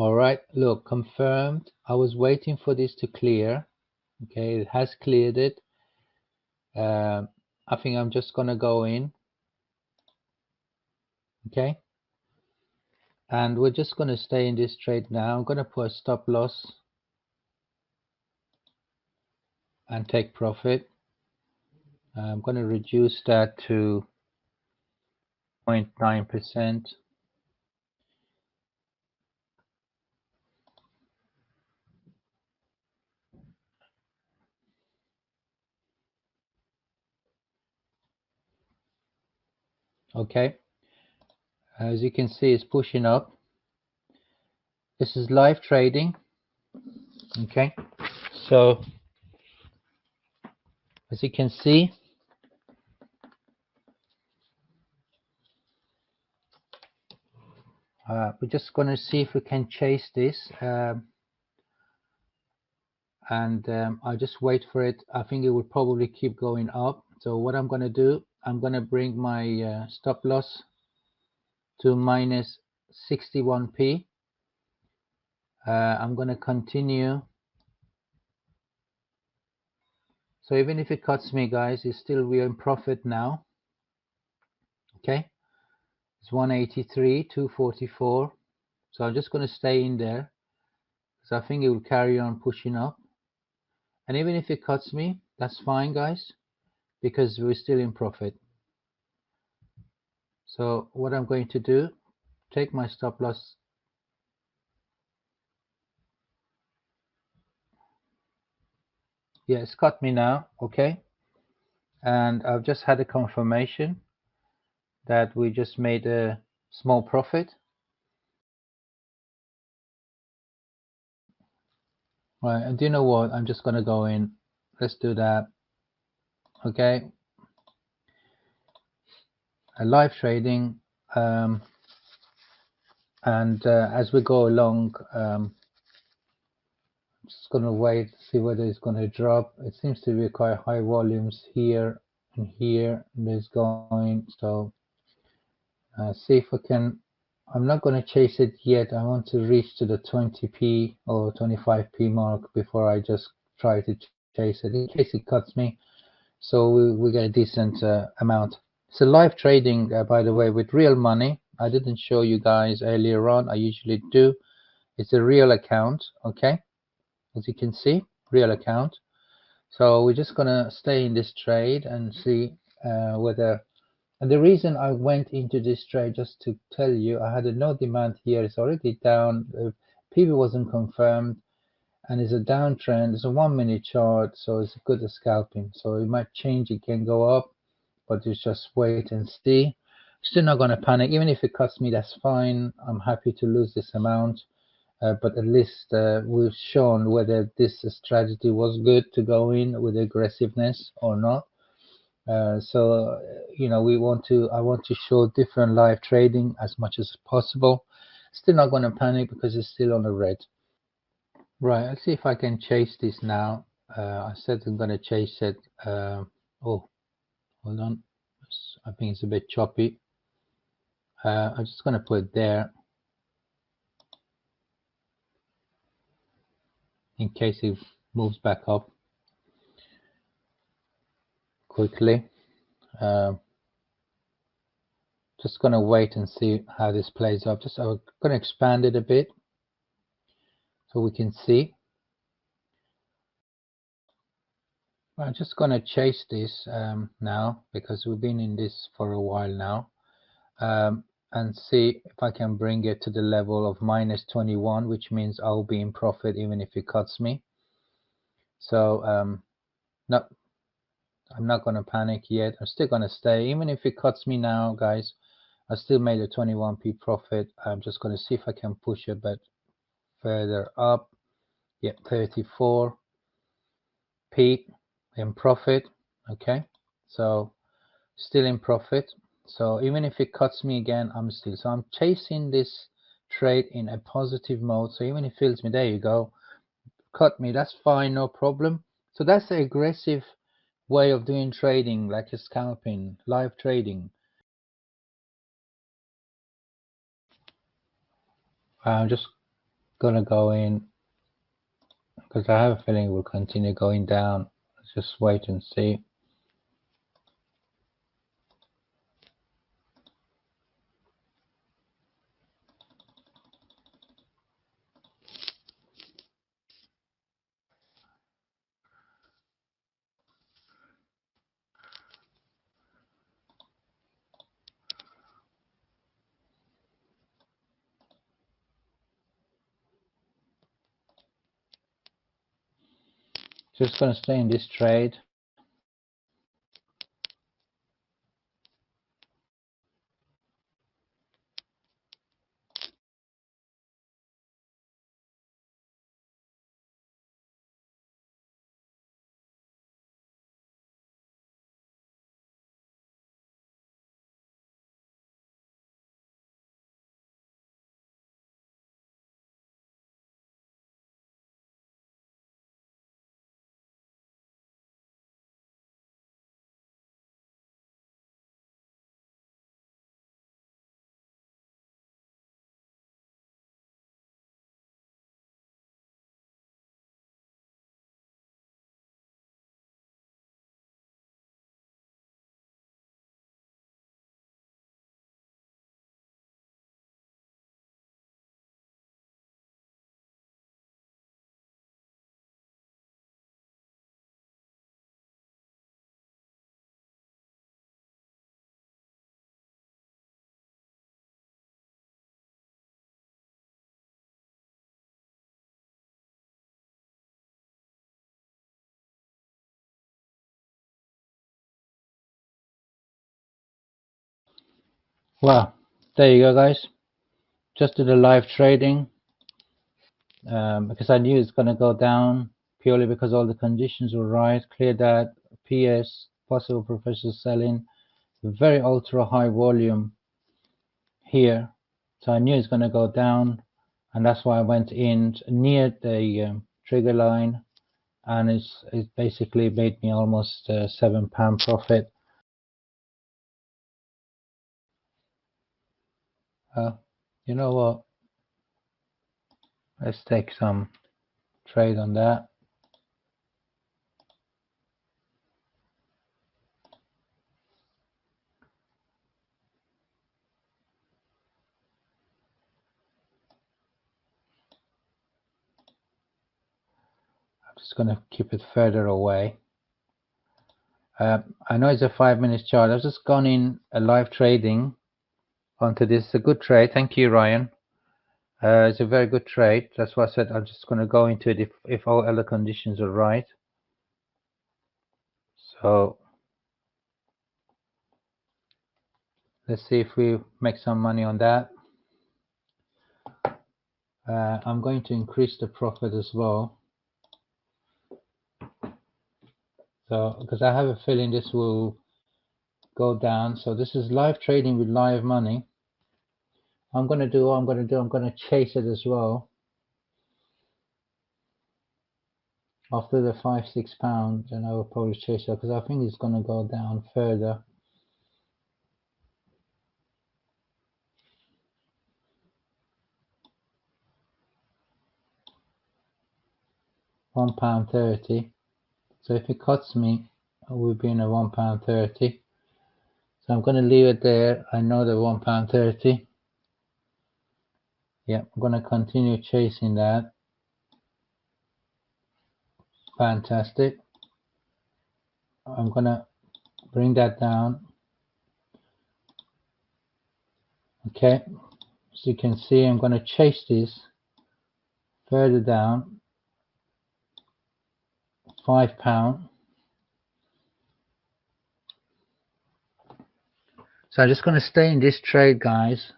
All right, look, confirmed. I was waiting for this to clear. Okay, it has cleared it. I think I'm just gonna go in. Okay, and we're just gonna stay in this trade now. I'm gonna put a stop loss and take profit. I'm gonna reduce that to 0.9%. Okay, as you can see, it's pushing up. This is live trading. Okay, so as you can see, we're just going to see if we can chase this, and I'll just wait for it. I think it will probably keep going up. So what I'm going to do, I'm going to bring my stop loss to minus 61p. I'm going to continue. So even if it cuts me, guys, it's still, we're in profit now. Okay, it's 183, 244. So I'm just going to stay in there because I think it will carry on pushing up. And even if it cuts me, that's fine, guys, because we're still in profit. So what I'm going to do, take my stop loss. Yeah, it's cut me now. Okay, and I've just had a confirmation that we just made a small profit. Right, and do you know what? I'm just going to go in. Let's do that. Okay, a live trading, and as we go along, just going to wait, see whether it's going to drop. It seems to be quite high volumes here and here, and it's going. So see if I can. I'm not going to chase it yet. I want to reach to the 20p or 25p mark before I just try to chase it in case it cuts me. So we get a decent amount. So live trading, by the way, with real money. I didn't show you guys earlier on. I usually do. It's a real account. Okay, as you can see, real account. So we're just gonna stay in this trade and see whether. And the reason I went into this trade, just to tell you, I had a no demand here. It's already down. PV wasn't confirmed, and it's a downtrend. It's a 1 minute chart, so it's good at scalping. So it might change. It can go up, but you just wait and see. Still not gonna panic. Even if it cuts me, that's fine. I'm happy to lose this amount. But at least we've shown whether this strategy was good to go in with aggressiveness or not. So you know, I want to show different live trading as much as possible. Still not going to panic because it's still on the red. Right, let's see if I can chase this now. I said I'm going to chase it. Oh, hold on. I think it's a bit choppy. I'm just going to put it there in case it moves back up quickly. Just going to wait and see how this plays out. I'm going to expand it a bit so we can see. I'm just going to chase this now because we've been in this for a while now, and see if I can bring it to the level of minus 21, which means I'll be in profit even if it cuts me. So no, I'm not going to panic yet. I'm still going to stay. Even if it cuts me now, guys, I still made a 21p profit. I'm just going to see if I can push a bit further up. Yep, 34p in profit. Okay, so still in profit. So even if it cuts me again, so I'm chasing this trade in a positive mode. So even if it fills me, there you go, cut me, that's fine, no problem. So that's the aggressive way of doing trading, like a scalping, live trading. I'm just gonna go in because I have a feeling it will continue going down. Let's just wait and see. Just gonna stay in this trade. Well, there you go, guys. Just did a live trading because I knew it's gonna go down purely because all the conditions were right. Clear that PS possible professional selling, very ultra high volume here, so I knew it's gonna go down, and that's why I went in near the trigger line, and it basically made me almost £7 profit. You know what? Let's take some trade on that. I'm just going to keep it further away. I know it's a 5 minute chart. I've just gone in a live trading onto this. It's a good trade. Thank you, Ryan. It's a very good trade. That's why I said I'm just going to go into it if all other conditions are right. So let's see if we make some money on that. I'm going to increase the profit as well. So because I have a feeling this will go down. So this is live trading with live money. I'm going to chase it as well. After the £5-6, then I will probably chase it because I think it's going to go down further. £1.30. So if it cuts me, we'll be in a £1.30. So I'm going to leave it there. I know the £1.30. Yeah, I'm going to continue chasing that. Fantastic. I'm going to bring that down. Okay, so you can see I'm going to chase this further down. £5. So I'm just going to stay in this trade, guys,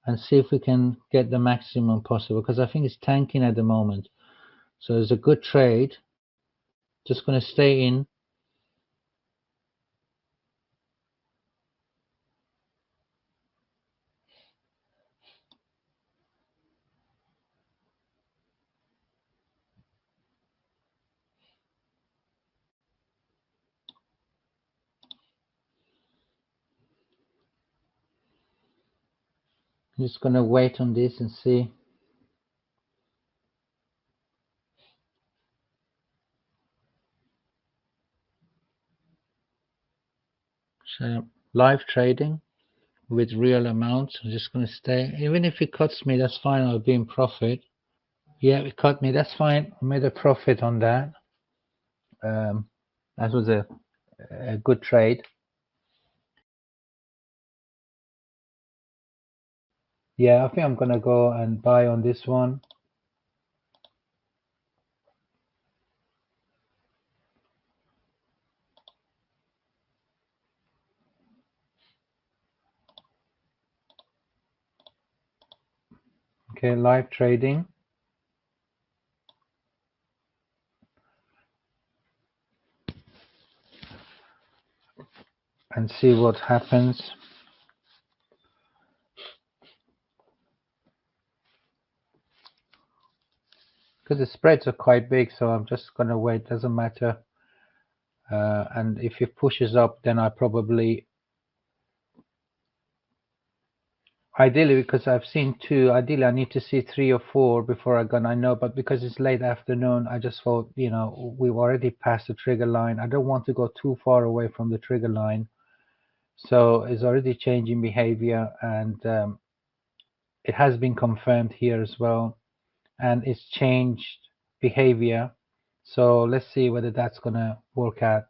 and see if we can get the maximum possible because I think it's tanking at the moment. So it's a good trade. Just going to stay in. I'm just going to wait on this and see. So live trading with real amounts. I'm just going to stay. Even if it cuts me, that's fine. I'll be in profit. Yeah, it cut me. That's fine. I made a profit on that. Um, that was a good trade. Yeah, I think I'm gonna go and buy on this one. Okay, live trading and see what happens. Because the spreads are quite big, so I'm just gonna wait. Doesn't matter. And if it pushes up, then I probably ideally, because I've seen two, ideally I need to see three or four before I know, but because it's late afternoon, I just thought, we've already passed the trigger line. I don't want to go too far away from the trigger line. So it's already changing behavior, and it has been confirmed here as well, and it's changed behavior. So let's see whether that's gonna work out.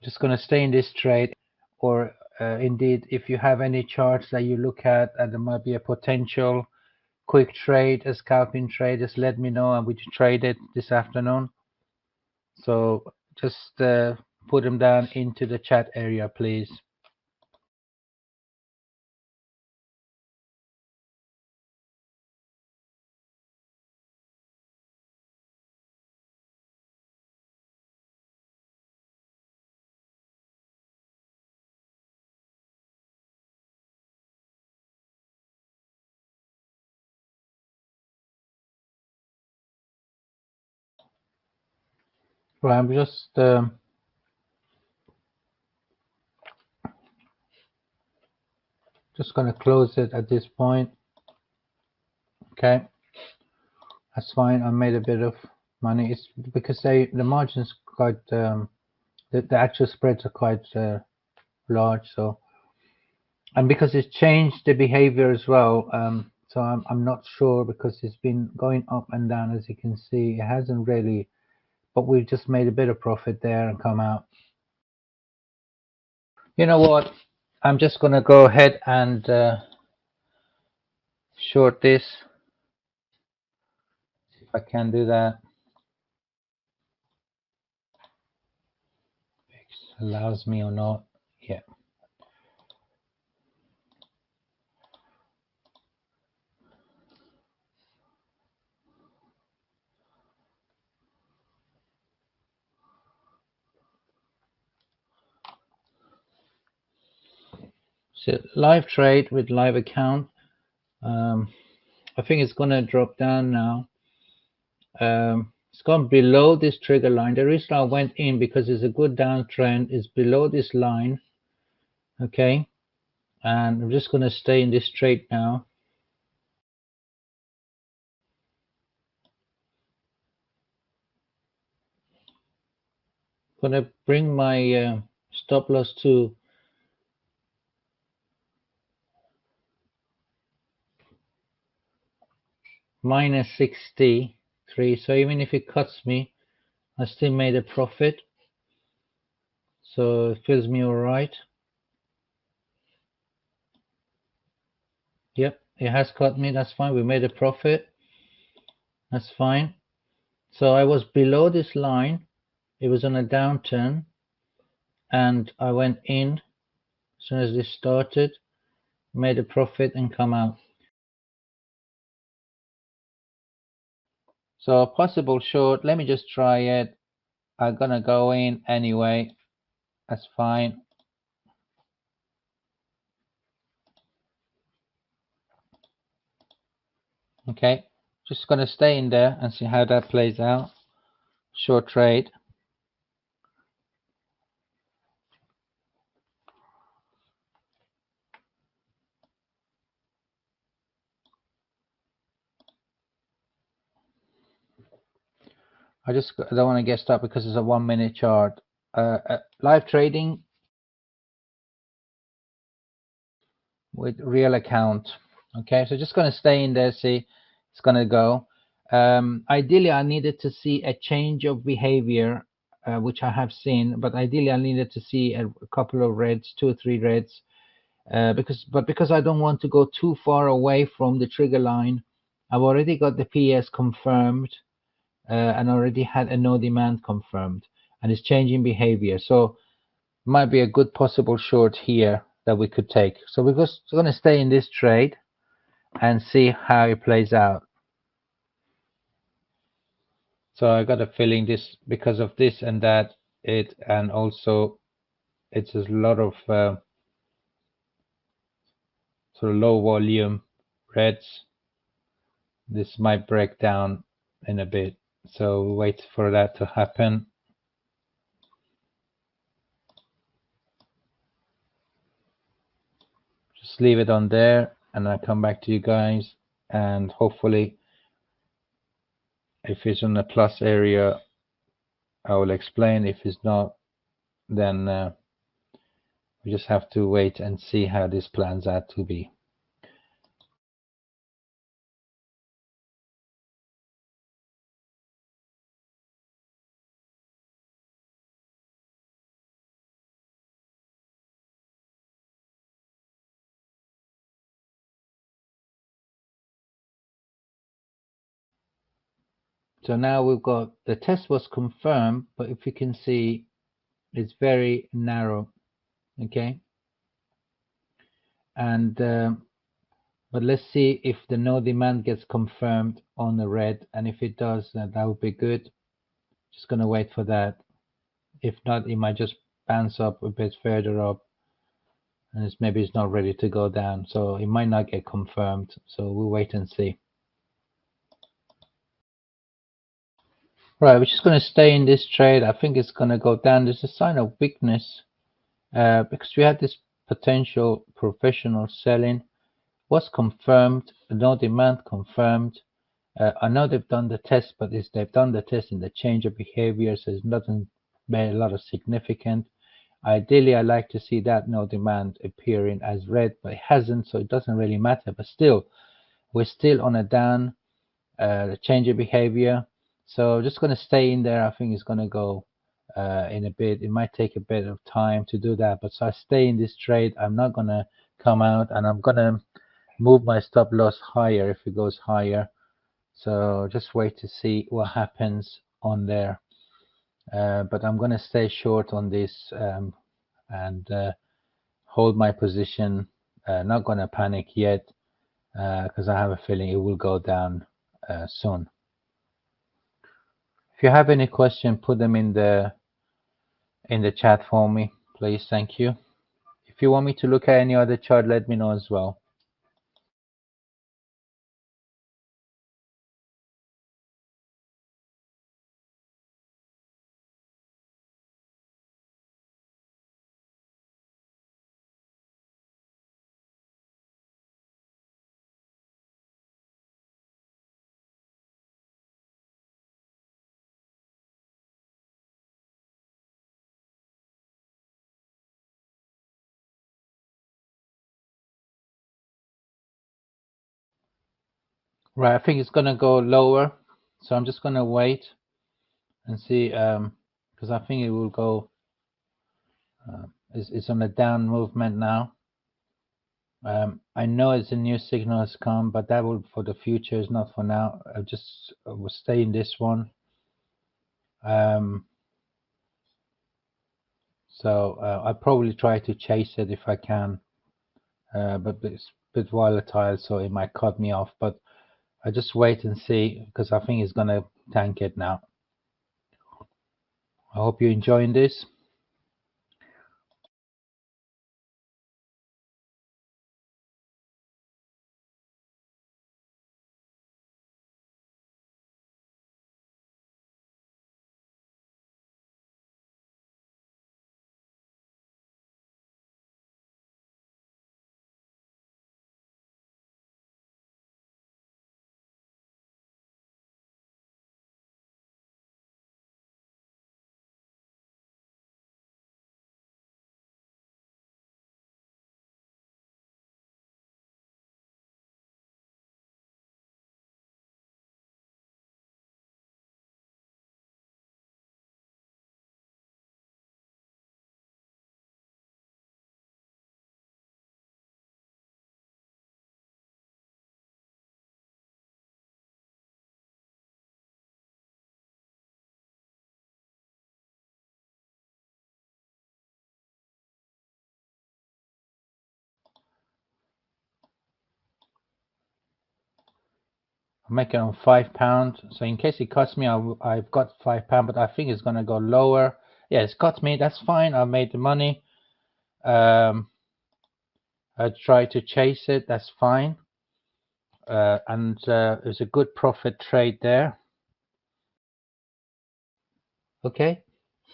Just gonna stay in this trade, or indeed, if you have any charts that you look at and there might be a potential quick trade, a scalping trade, just let me know and we can trade it this afternoon. So just put them down into the chat area, please. Well, I'm just going to close it at this point. Okay, that's fine. I made a bit of money. It's because the margins quite the actual spreads are quite large. So, and because it's changed the behavior as well. So I'm not sure because it's been going up and down, as you can see. It hasn't really, but we've just made a bit of profit there and come out. You know what? I'm just gonna go ahead and short this. See if I can do that. If it allows me or not. Yeah. So live trade with live account. Um, I think it's gonna drop down now. It's gone below this trigger line. The reason I went in because it's a good downtrend is below this line. Okay, and I'm just gonna stay in this trade now. Gonna bring my stop loss to minus 63. So even if it cuts me, I still made a profit. So it feels me all right. Yep, it has cut me. That's fine. We made a profit. That's fine. So I was below this line. It was on a downturn, and I went in as soon as this started, made a profit, and come out. So a possible short. Let me just try it. I'm gonna go in anyway. That's fine. Okay, just gonna stay in there and see how that plays out. Short trade. I don't want to get stuck because it's a 1 minute chart. Live trading with real account. Okay, so just going to stay in there, see it's going to go. Ideally I needed to see a change of behavior, which I have seen, but ideally I needed to see a couple of reds, 2 or 3 reds, because I don't want to go too far away from the trigger line. I've already got the PS confirmed, and already had a no demand confirmed, and it's changing behavior, so might be a good possible short here that we could take. So we're just going to stay in this trade and see how it plays out. So I got a feeling this, because of this and that, and also it's a lot of sort of low volume reds. This might break down in a bit, so we'll wait for that to happen. Just leave it on there and I'll come back to you guys, and hopefully if it's in the plus area I will explain. If it's not, then we just have to wait and see how this plans out to be. So now we've got the test was confirmed, but if you can see, it's very narrow. Okay, and but let's see if the no demand gets confirmed on the red, and if it does, then that would be good. Just gonna wait for that. If not, it might just bounce up a bit further up, and maybe it's not ready to go down, so it might not get confirmed. So we'll wait and see. Right, we're just going to stay in this trade. I think it's going to go down. There's a sign of weakness, because we had this potential professional selling. Was confirmed, no demand confirmed. I know they've done the test, but they've done the test in the change of behavior, so it's nothing a lot of significant. Ideally, I like to see that no demand appearing as red, but it hasn't, so it doesn't really matter. But still, we're still on a down, the change of behavior. So just going to stay in there. I think it's going to go in a bit. It might take a bit of time to do that, but so I stay in this trade. I'm not going to come out, and I'm going to move my stop loss higher if it goes higher. So just wait to see what happens on there. But I'm going to stay short on this, and hold my position. Not going to panic yet, because I have a feeling it will go down soon. If you have any question, put them in the chat for me, please. Thank you. If you want me to look at any other chart, let me know as well. Right, I think it's gonna go lower, so I'm just gonna wait and see, because I think it will go. It's on a down movement now. I know it's a new signal has come, but that will for the future, is not for now. I will stay in this one. So I probably try to chase it if I can, but it's a bit volatile, so it might cut me off. But I just wait and see, because I think it's gonna tank it now. I hope you're enjoying this. I'm making on £5. So in case it cuts me, I've got £5, but I think it's gonna go lower. Yeah, it's cut me. That's fine. I made the money. I try to chase it. That's fine. And it's a good profit trade there. Okay.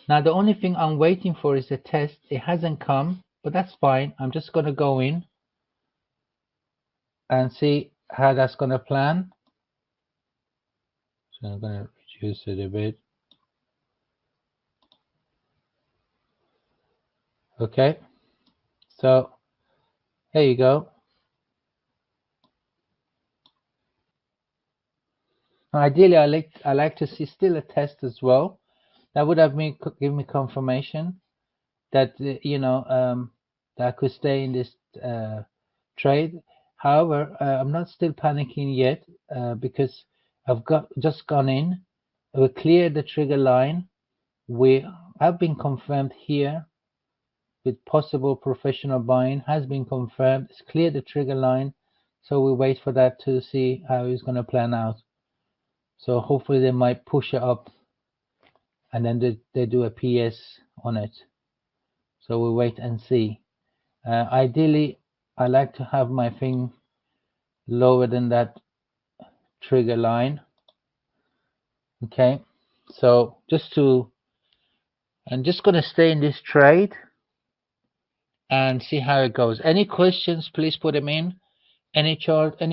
Now the only thing I'm waiting for is the test. It hasn't come, but that's fine. I'm just gonna go in and see how that's gonna plan. So I'm gonna reduce it a bit. Okay. So there you go. Ideally, I like to see still a test as well. That would have give me confirmation that that I could stay in this trade. However, I'm not still panicking yet because I've just gone in. We cleared the trigger line. We have been confirmed here with possible professional buying has been confirmed. It's cleared the trigger line, so we wait for that to see how it's going to plan out. So hopefully they might push it up and then they do a PS on it. So we wait and see. Ideally, I like to have my thing lower than that trigger line. Okay, so I'm just gonna stay in this trade and see how it goes. Any questions, please put them in. Any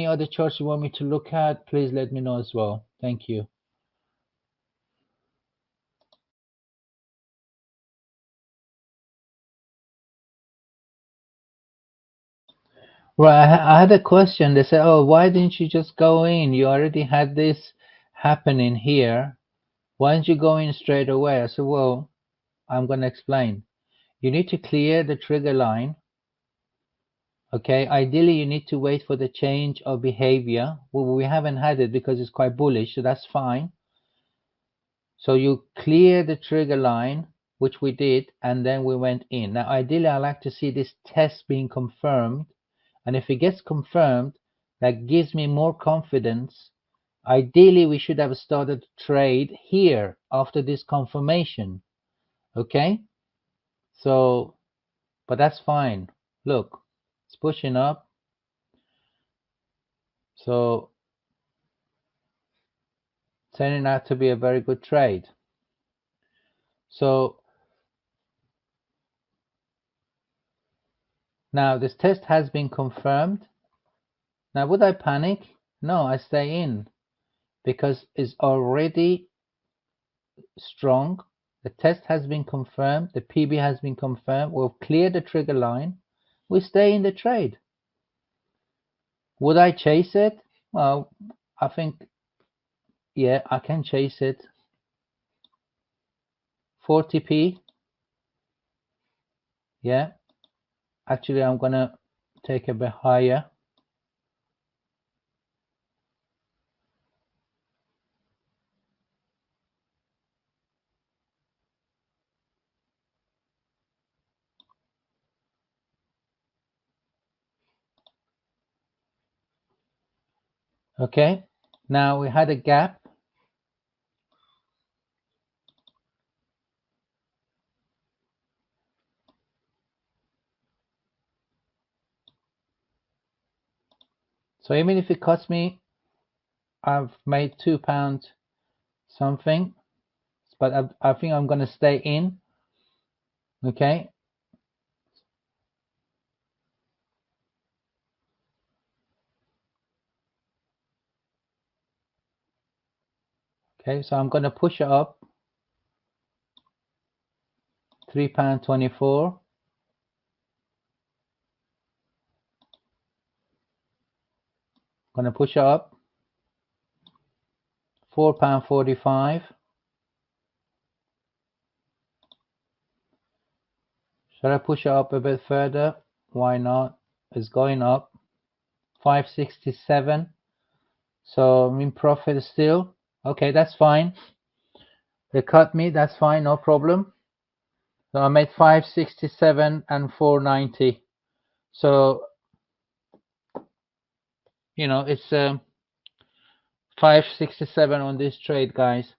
other charts you want me to look at, please let me know as well. Thank you. Right, I had a question. They said, "Oh, why didn't you just go in? You already had this happening here. Why didn't you go in straight away?" I said, "Well, I'm going to explain. You need to clear the trigger line. Okay, ideally, you need to wait for the change of behavior. Well, we haven't had it because it's quite bullish, so that's fine. So you clear the trigger line, which we did, and then we went in. Now, ideally, I like to see this test being confirmed. And if it gets confirmed, that gives me more confidence. Ideally, we should have started trade here after this confirmation. Okay? So, but that's fine. Look, it's pushing up. So, turning out to be a very good trade. So, now this test has been confirmed. Now, would I panic? No, I stay in because it's already strong. The test has been confirmed. The PB has been confirmed. We'll clear the trigger line. We stay in the trade. Would I chase it? Well, I think, yeah, I can chase it. 40p. Yeah. Actually, I'm going to take a bit higher. Okay. Now we had a gap. So even if it costs me, I've made £2 something, but I think I'm going to stay in. Okay. Okay, so I'm going to push it up. £3.24. Going to push it up. £4.45. Should I push it up a bit further? Why not? It's going up. 567. So I'm in profit still. Okay, that's fine. They cut me. That's fine. No problem. So I made 567 and 490. So it's 567 on this trade, guys.